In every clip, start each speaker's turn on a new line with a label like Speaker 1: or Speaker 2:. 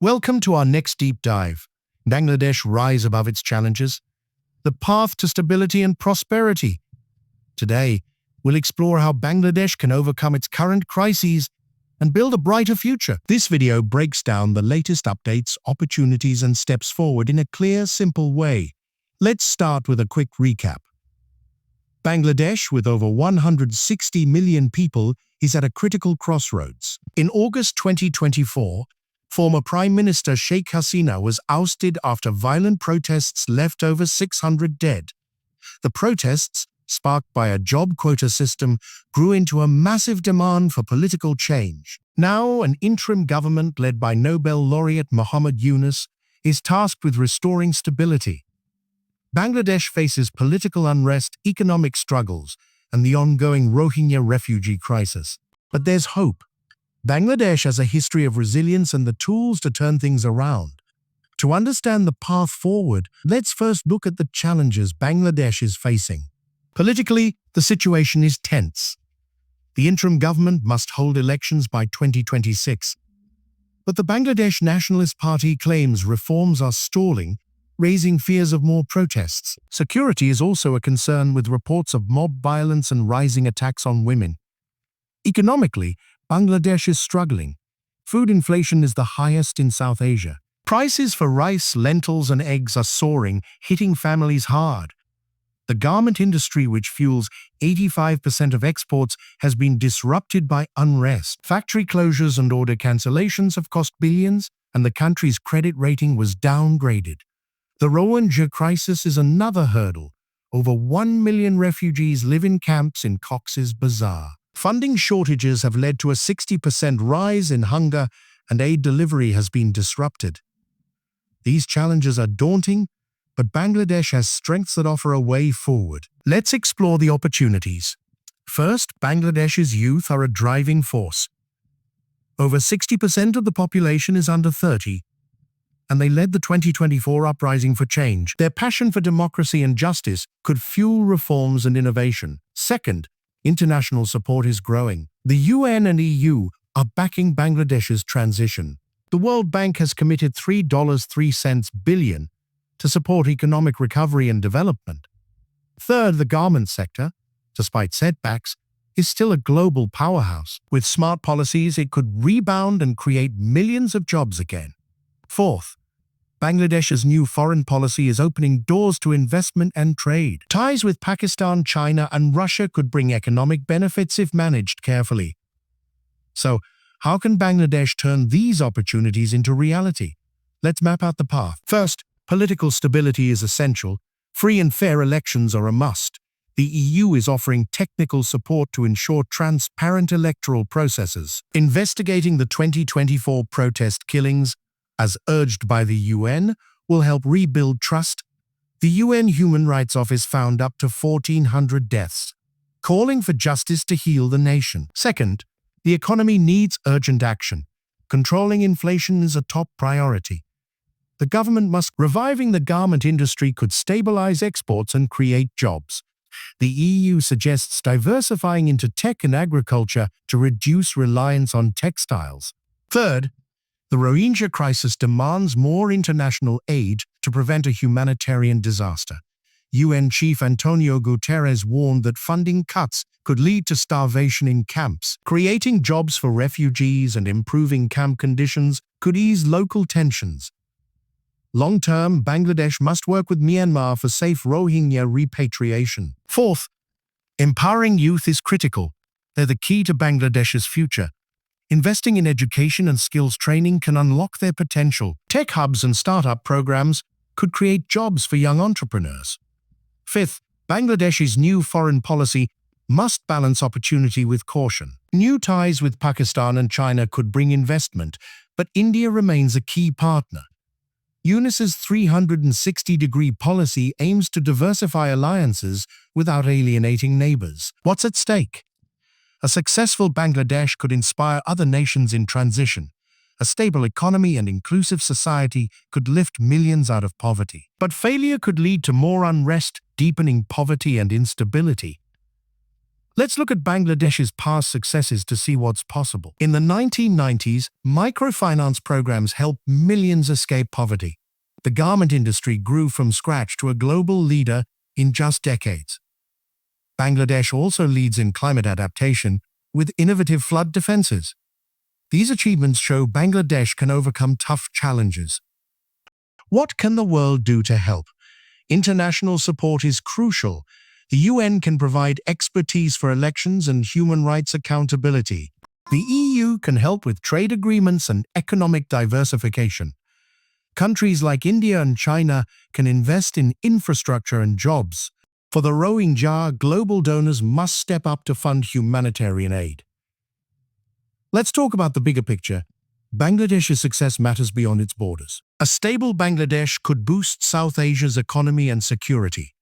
Speaker 1: Welcome to our next deep dive. Bangladesh rise above its challenges. The path to stability and prosperity. Today, we'll explore how Bangladesh can overcome its current crises and build a brighter future. This video breaks down the latest updates, opportunities, and steps forward in a clear, simple way. Let's start with a quick recap. Bangladesh, with over 160 million people, is at a critical crossroads. In August 2024, former Prime Minister Sheikh Hasina was ousted after violent protests left over 600 dead. The protests, sparked by a job quota system, grew into a massive demand for political change. Now, an interim government led by Nobel laureate Muhammad Yunus is tasked with restoring stability. Bangladesh faces political unrest, economic struggles, and the ongoing Rohingya refugee crisis. But there's hope. Bangladesh has a history of resilience and the tools to turn things around. To understand the path forward, let's first look at the challenges Bangladesh is facing. Politically, the situation is tense. The interim government must hold elections by 2026. But the Bangladesh Nationalist Party claims reforms are stalling, raising fears of more protests. Security is also a concern, with reports of mob violence and rising attacks on women. Economically, Bangladesh is struggling. Food inflation is the highest in South Asia. Prices for rice, lentils, and eggs are soaring, hitting families hard. The garment industry, which fuels 85% of exports, has been disrupted by unrest. Factory closures and order cancellations have cost billions, and the country's credit rating was downgraded. The Rohingya crisis is another hurdle. Over 1 million refugees live in camps in Cox's Bazar. Funding shortages have led to a 60% rise in hunger, and aid delivery has been disrupted. These challenges are daunting, but Bangladesh has strengths that offer a way forward. Let's explore the opportunities. First, Bangladesh's youth are a driving force. Over 60% of the population is under 30, and they led the 2024 uprising for change. Their passion for democracy and justice could fuel reforms and innovation. Second, international support is growing. The UN and EU are backing Bangladesh's transition. The World Bank has committed $3.03 billion to support economic recovery and development. Third, the garment sector, despite setbacks, is still a global powerhouse. With smart policies, it could rebound and create millions of jobs again. Fourth, Bangladesh's new foreign policy is opening doors to investment and trade. Ties with Pakistan, China, and Russia could bring economic benefits if managed carefully. So, how can Bangladesh turn these opportunities into reality? Let's map out the path. First, political stability is essential. Free and fair elections are a must. The EU is offering technical support to ensure transparent electoral processes. Investigating the 2024 protest killings, as urged by the UN, will help rebuild trust. The UN Human Rights Office found up to 1,400 deaths, calling for justice to heal the nation. Second, the economy needs urgent action. Controlling inflation is a top priority. The government must. Reviving the garment industry could stabilize exports and create jobs. The EU suggests diversifying into tech and agriculture to reduce reliance on textiles. Third, the Rohingya crisis demands more international aid to prevent a humanitarian disaster. UN Chief Antonio Guterres warned that funding cuts could lead to starvation in camps. Creating jobs for refugees and improving camp conditions could ease local tensions. Long-term, Bangladesh must work with Myanmar for safe Rohingya repatriation. Fourth, empowering youth is critical. They're the key to Bangladesh's future. Investing in education and skills training can unlock their potential. Tech hubs and startup programs could create jobs for young entrepreneurs. Fifth, Bangladesh's new foreign policy must balance opportunity with caution. New ties with Pakistan and China could bring investment, but India remains a key partner. Yunus's 360-degree policy aims to diversify alliances without alienating neighbors. What's at stake? A successful Bangladesh could inspire other nations in transition. A stable economy and inclusive society could lift millions out of poverty. But failure could lead to more unrest, deepening poverty and instability. Let's look at Bangladesh's past successes to see what's possible. In the 1990s, microfinance programs helped millions escape poverty. The garment industry grew from scratch to a global leader in just decades. Bangladesh also leads in climate adaptation with innovative flood defenses. These achievements show Bangladesh can overcome tough challenges. What can the world do to help? International support is crucial. The UN can provide expertise for elections and human rights accountability. The EU can help with trade agreements and economic diversification. Countries like India and China can invest in infrastructure and jobs. For the Rohingya, global donors must step up to fund humanitarian aid. Let's talk about the bigger picture. Bangladesh's success matters beyond its borders. A stable Bangladesh could boost South Asia's economy and security.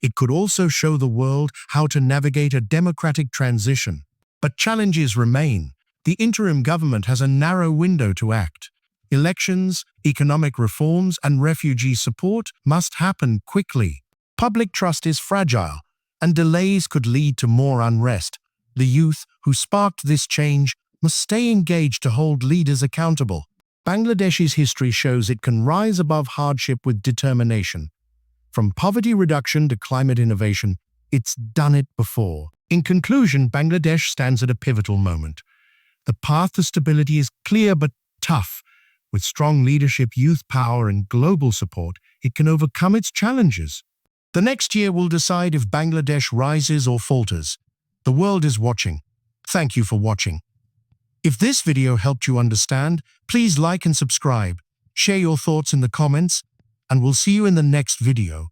Speaker 1: It could also show the world how to navigate a democratic transition. But challenges remain. The interim government has a narrow window to act. Elections, economic reforms, and refugee support must happen quickly. Public trust is fragile, and delays could lead to more unrest. The youth who sparked this change must stay engaged to hold leaders accountable. Bangladesh's history shows it can rise above hardship with determination. From poverty reduction to climate innovation, it's done it before. In conclusion, Bangladesh stands at a pivotal moment. The path to stability is clear but tough. With strong leadership, youth power, and global support, it can overcome its challenges. The next year will decide if Bangladesh rises or falters. The world is watching. Thank you for watching. If this video helped you understand, please like and subscribe. Share your thoughts in the comments, and we'll see you in the next video.